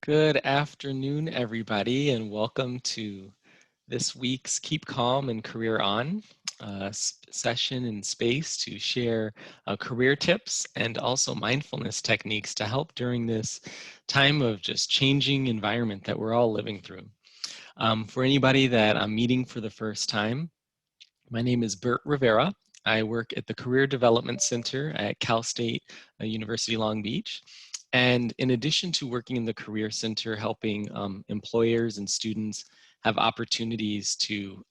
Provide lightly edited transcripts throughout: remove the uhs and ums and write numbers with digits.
Good afternoon, everybody, and welcome to this week's Keep Calm and Career On session and space to share career tips and also mindfulness techniques to help during this time of just changing environment that we're all living through. For anybody that I'm meeting for the first time, my name is Bert Rivera. I work at the Career Development Center at Cal State University Long Beach. And in addition to working in the Career Center, helping employers and students have opportunities to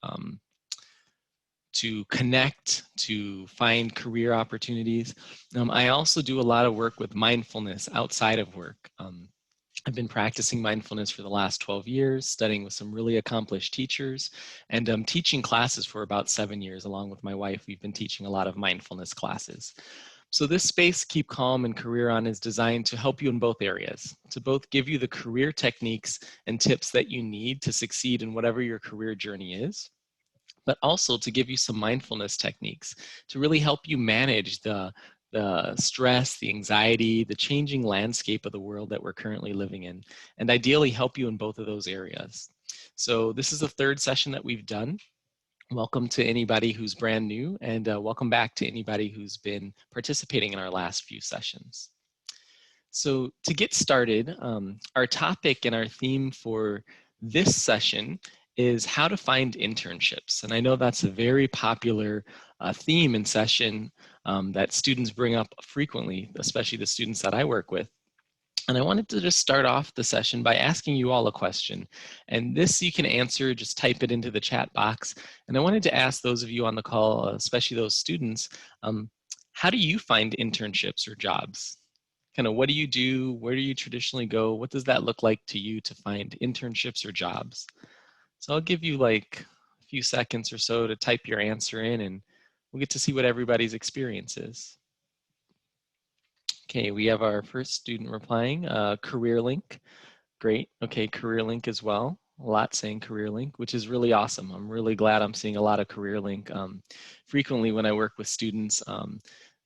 connect, to find career opportunities, I also do a lot of work with mindfulness outside of work. I've been practicing mindfulness for the last 12 years, studying with some really accomplished teachers, and teaching classes for about 7 years. Along with my wife, we've been teaching a lot of mindfulness classes. So this space, Keep Calm and Career On, is designed to help you in both areas, to both give you the career techniques and tips that you need to succeed in whatever your career journey is, but also to give you some mindfulness techniques to really help you manage the stress, the anxiety, the changing landscape of the world that we're currently living in, and ideally help you in both of those areas. So this is the third session that we've done. Welcome to anybody who's brand new, and welcome back to anybody who's been participating in our last few sessions. So to get started, our topic and our theme for this session is how to find internships. And I know that's a very popular theme and session that students bring up frequently, especially the students that I work with. And I wanted to just start off the session by asking you all a question. And this you can answer, just type it into the chat box. And I wanted to ask those of you on the call, especially those students, how do you find internships or jobs? Kind of what do you do? Where do you traditionally go? What does that look like to you to find internships or jobs? So I'll give you like a few seconds or so to type your answer in, and we'll get to see what everybody's experience is. Okay, we have our first student replying, Career Link. Great, okay, Career Link as well. A lot saying Career Link, which is really awesome. I'm really glad I'm seeing a lot of Career Link. Frequently when I work with students,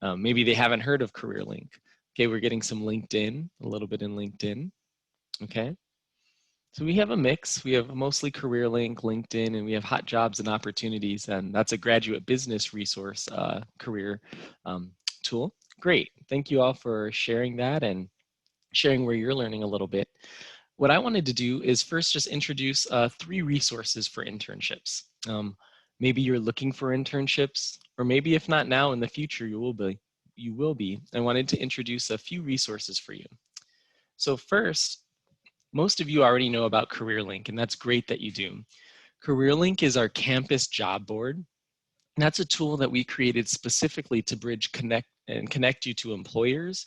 maybe they haven't heard of Career Link. Okay, we're getting some LinkedIn, a little bit in LinkedIn, okay. So we have a mix. We have mostly Career Link, LinkedIn, and we have Hot Jobs and Opportunities, and that's a graduate business resource career tool. Great. Thank you all for sharing that and sharing where you're learning a little bit. What I wanted to do is first just introduce 3 resources for internships. Maybe you're looking for internships, or maybe if not now, in the future you will be. I wanted to introduce a few resources for you. So first, most of you already know about CareerLink, and that's great that you do. CareerLink is our campus job board. And that's a tool that we created specifically to connect you to employers,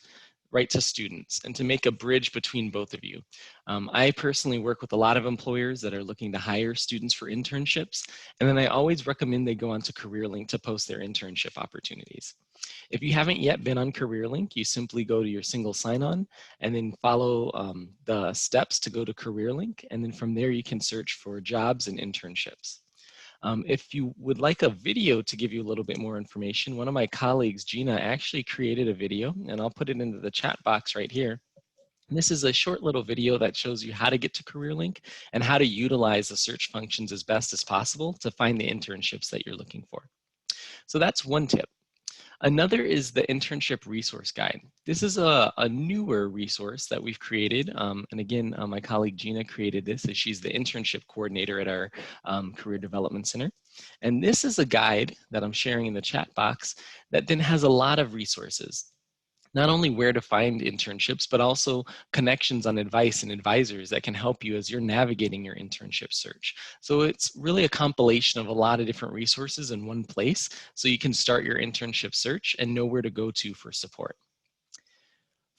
right to students, and to make a bridge between both of you. I personally work with a lot of employers that are looking to hire students for internships, and then I always recommend they go onto CareerLink to post their internship opportunities. If you haven't yet been on CareerLink, you simply go to your single sign-on and then follow the steps to go to CareerLink, and then from there you can search for jobs and internships. If you would like a video to give you a little bit more information, one of my colleagues, Gina, actually created a video, and I'll put it into the chat box right here. And this is a short little video that shows you how to get to CareerLink and how to utilize the search functions as best as possible to find the internships that you're looking for. So that's one tip. Another is the internship resource guide. This is a newer resource that we've created. And again, my colleague Gina created this as she's the internship coordinator at our Career Development Center. And this is a guide that I'm sharing in the chat box that then has a lot of resources. Not only where to find internships, but also connections on advice and advisors that can help you as you're navigating your internship search. So it's really a compilation of a lot of different resources in one place, so you can start your internship search and know where to go to for support.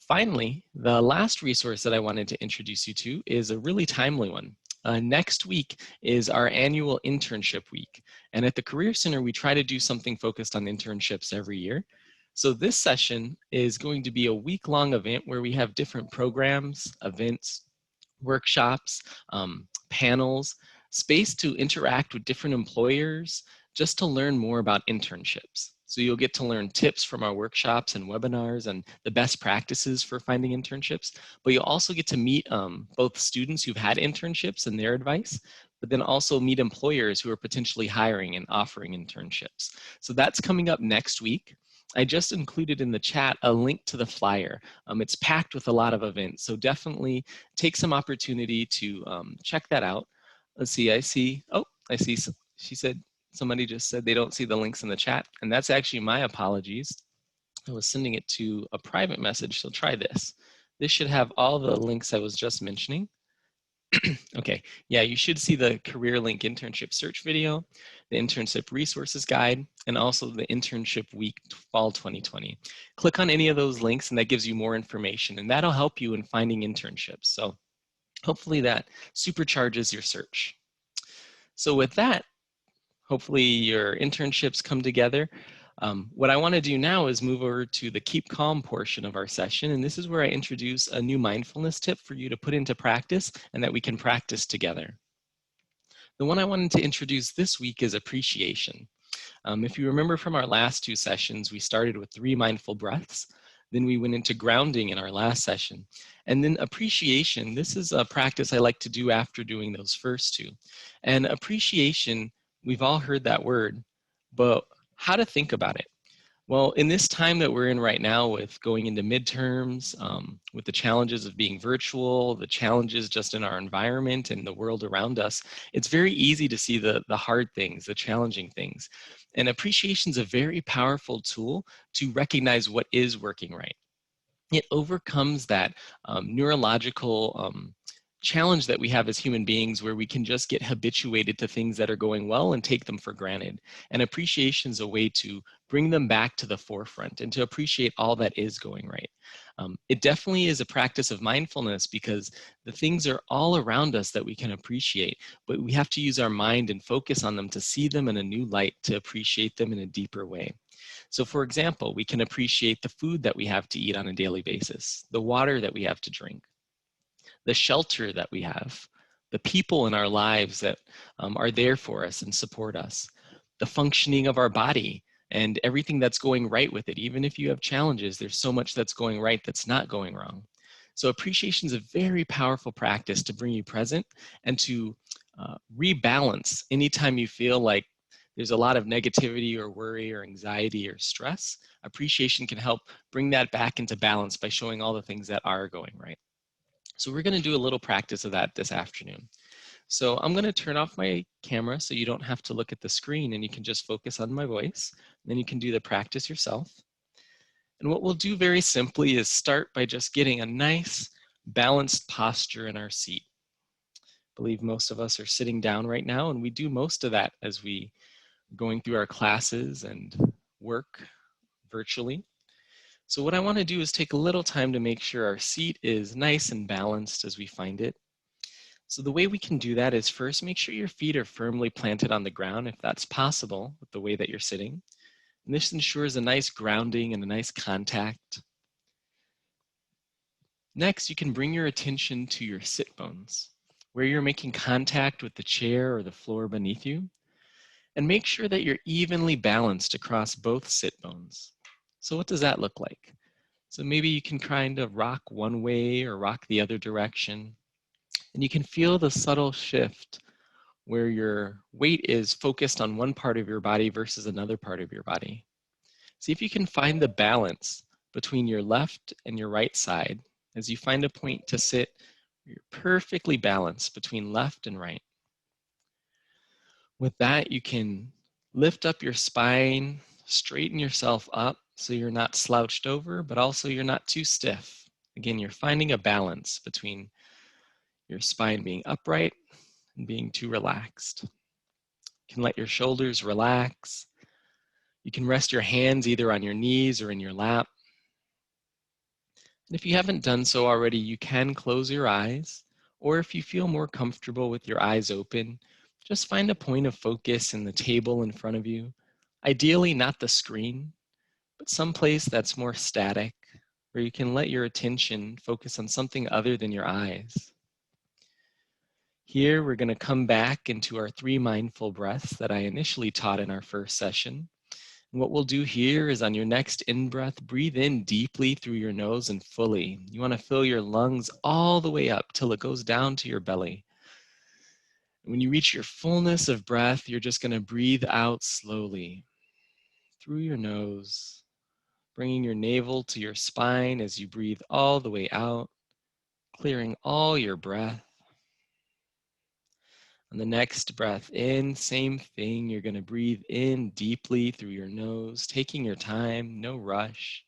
Finally, the last resource that I wanted to introduce you to is a really timely one. Next week is our annual internship week. And at the Career Center, we try to do something focused on internships every year. So this session is going to be a week-long event where we have different programs, events, workshops, panels, space to interact with different employers, just to learn more about internships. So you'll get to learn tips from our workshops and webinars and the best practices for finding internships. But you'll also get to meet both students who've had internships and their advice, but then also meet employers who are potentially hiring and offering internships. So that's coming up next week. I just included in the chat a link to the flyer. It's packed with a lot of events, so definitely take some opportunity to check that out. Let's see, I see, she said, somebody just said they don't see the links in the chat, and that's actually my apologies. I was sending it to a private message, so try this. This should have all the links I was just mentioning. Okay, yeah, you should see the Career Link internship search video, the internship resources guide, and also the internship week fall 2020. Click on any of those links and that gives you more information, and that'll help you in finding internships. So hopefully that supercharges your search. So with that, hopefully your internships come together. What I want to do now is move over to the keep calm portion of our session. And this is where I introduce a new mindfulness tip for you to put into practice and that we can practice together. The one I wanted to introduce this week is appreciation. If you remember from our last two sessions, we started with 3 mindful breaths. Then we went into grounding in our last session. And then appreciation, this is a practice I like to do after doing those first 2. And appreciation, we've all heard that word, but how to think about it? Well, in this time that we're in right now with going into midterms, with the challenges of being virtual, the challenges just in our environment and the world around us, it's very easy to see the hard things, the challenging things. And appreciation is a very powerful tool to recognize what is working right. It overcomes that neurological challenge that we have as human beings where we can just get habituated to things that are going well and take them for granted. And appreciation is a way to bring them back to the forefront and to appreciate all that is going right. It definitely is a practice of mindfulness because the things are all around us that we can appreciate, but we have to use our mind and focus on them to see them in a new light, to appreciate them in a deeper way. So for example, we can appreciate the food that we have to eat on a daily basis, the water that we have to drink, the shelter that we have, the people in our lives that are there for us and support us, the functioning of our body and everything that's going right with it. Even if you have challenges, there's so much that's going right that's not going wrong. So appreciation is a very powerful practice to bring you present and to rebalance anytime you feel like there's a lot of negativity or worry or anxiety or stress. Appreciation can help bring that back into balance by showing all the things that are going right. So we're going to do a little practice of that this afternoon. So I'm going to turn off my camera so you don't have to look at the screen and you can just focus on my voice. Then you can do the practice yourself. And what we'll do very simply is start by just getting a nice balanced posture in our seat. I believe most of us are sitting down right now, and we do most of that as we are going through our classes and work virtually. So what I want to do is take a little time to make sure our seat is nice and balanced as we find it. So the way we can do that is first make sure your feet are firmly planted on the ground if that's possible with the way that you're sitting. And this ensures a nice grounding and a nice contact. Next, you can bring your attention to your sit bones, where you're making contact with the chair or the floor beneath you. And make sure that you're evenly balanced across both sit bones. So what does that look like? So maybe you can kind of rock one way or rock the other direction. And you can feel the subtle shift where your weight is focused on one part of your body versus another part of your body. See if you can find the balance between your left and your right side as you find a point to sit where you're perfectly balanced between left and right. With that, you can lift up your spine, straighten yourself up so you're not slouched over, but also you're not too stiff. Again, you're finding a balance between your spine being upright and being too relaxed. You can let your shoulders relax. You can rest your hands either on your knees or in your lap. And if you haven't done so already, you can close your eyes, or if you feel more comfortable with your eyes open, just find a point of focus in the table in front of you. Ideally, not the screen, but someplace that's more static, where you can let your attention focus on something other than your eyes. Here, we're going to come back into our 3 mindful breaths that I initially taught in our first session. What we'll do here is on your next in-breath, breathe in deeply through your nose and fully. You want to fill your lungs all the way up till it goes down to your belly. When you reach your fullness of breath, you're just going to breathe out slowly through your nose, bringing your navel to your spine as you breathe all the way out, clearing all your breath. On the next breath in, same thing. You're going to breathe in deeply through your nose, taking your time, no rush,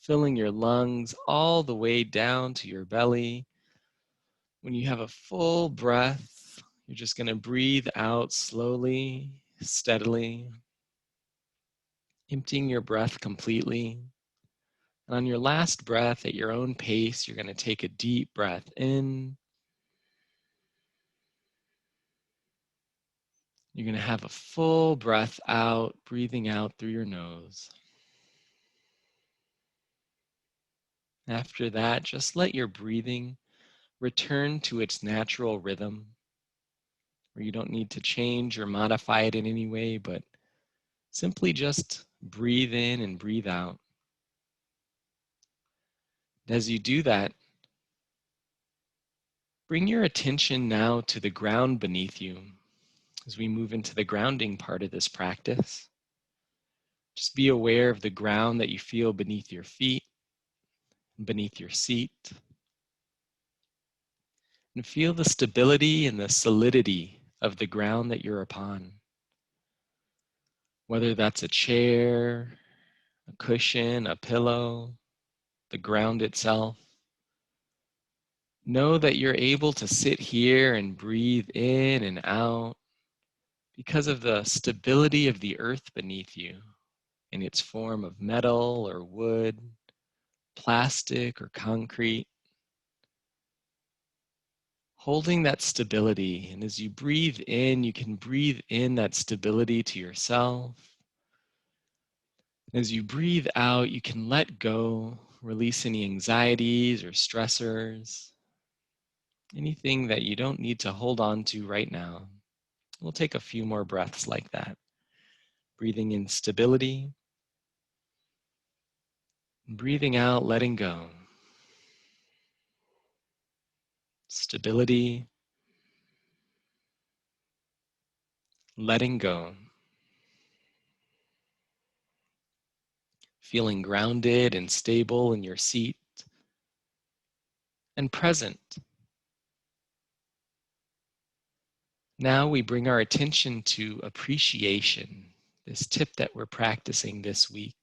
filling your lungs all the way down to your belly. When you have a full breath, you're just going to breathe out slowly, steadily, emptying your breath completely. And on your last breath, at your own pace, you're going to take a deep breath in. You're going to have a full breath out, breathing out through your nose. After that, just let your breathing return to its natural rhythm, where you don't need to change or modify it in any way, but simply just breathe in and breathe out. As you do that, bring your attention now to the ground beneath you. As we move into the grounding part of this practice, just be aware of the ground that you feel beneath your feet, beneath your seat, and feel the stability and the solidity of the ground that you're upon. Whether that's a chair, a cushion, a pillow, the ground itself. Know that you're able to sit here and breathe in and out because of the stability of the earth beneath you in its form of metal or wood, plastic or concrete. Holding that stability, and as you breathe in, you can breathe in that stability to yourself. As you breathe out, you can let go, release any anxieties or stressors, anything that you don't need to hold on to right now. We'll take a few more breaths like that. Breathing in stability, breathing out, letting go. Stability, letting go. Feeling grounded and stable in your seat and present. Now we bring our attention to appreciation, this tip that we're practicing this week.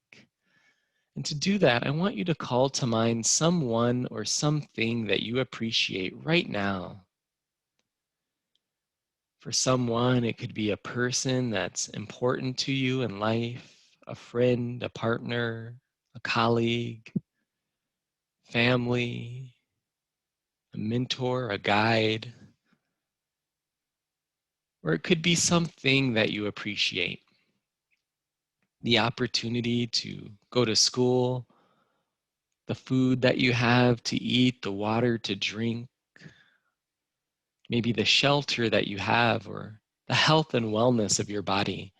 And to do that, I want you to call to mind someone or something that you appreciate right now. For someone, it could be a person that's important to you in life, a friend, a partner, a colleague, family, a mentor, a guide, or it could be something that you appreciate. The opportunity to go to school, the food that you have to eat, the water to drink, maybe the shelter that you have, or the health and wellness of your body.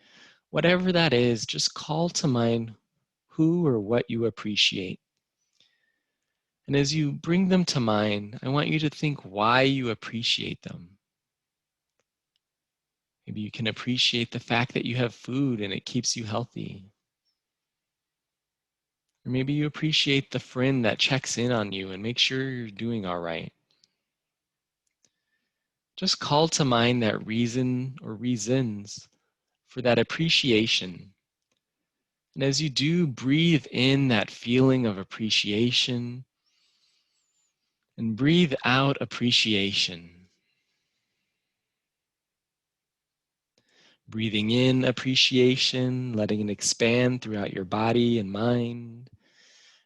Whatever that is, just call to mind who or what you appreciate. And as you bring them to mind, I want you to think why you appreciate them. Maybe you can appreciate the fact that you have food and it keeps you healthy. Or maybe you appreciate the friend that checks in on you and makes sure you're doing all right. Just call to mind that reason or reasons for that appreciation. And as you do, breathe in that feeling of appreciation and breathe out appreciation. Breathing in appreciation, letting it expand throughout your body and mind,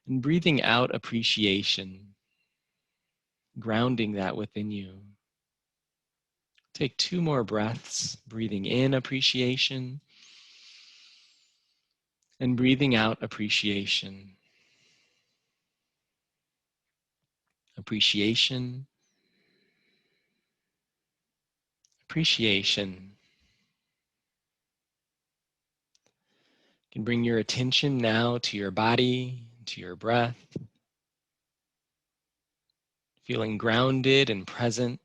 and breathing out appreciation, grounding that within you. Take 2 more breaths, breathing in appreciation and breathing out appreciation. Appreciation, appreciation. You can bring your attention now to your body, to your breath, feeling grounded and present,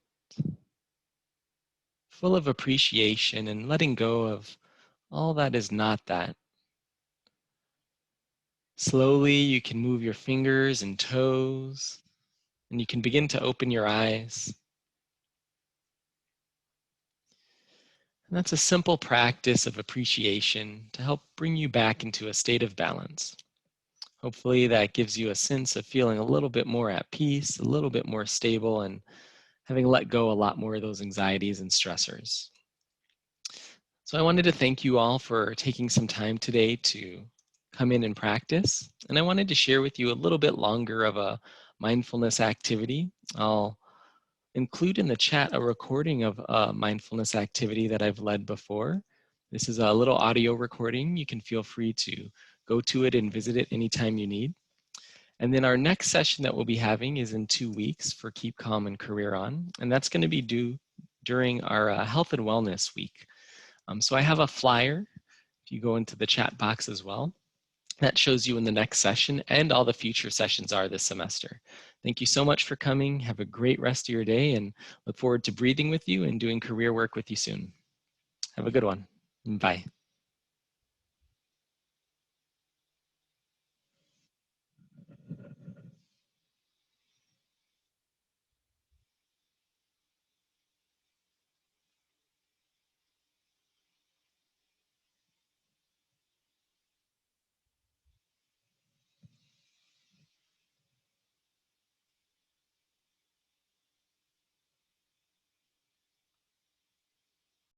full of appreciation and letting go of all that is not that. Slowly, you can move your fingers and toes, and you can begin to open your eyes. And that's a simple practice of appreciation to help bring you back into a state of balance. Hopefully that gives you a sense of feeling a little bit more at peace, a little bit more stable, and having let go a lot more of those anxieties and stressors. So I wanted to thank you all for taking some time today to come in and practice. And I wanted to share with you a little bit longer of a mindfulness activity. I'll include in the chat a recording of a mindfulness activity that I've led before. This is a little audio recording. You can feel free to go to it and visit it anytime you need. And then our next session that we'll be having is in 2 weeks for Keep Calm and Career On. And that's going to be due during our Health and Wellness Week. So I have a flyer, if you go into the chat box as well, that shows you when the next session and all the future sessions are this semester. Thank you so much for coming. Have a great rest of your day and look forward to breathing with you and doing career work with you soon. Have a good one. Bye.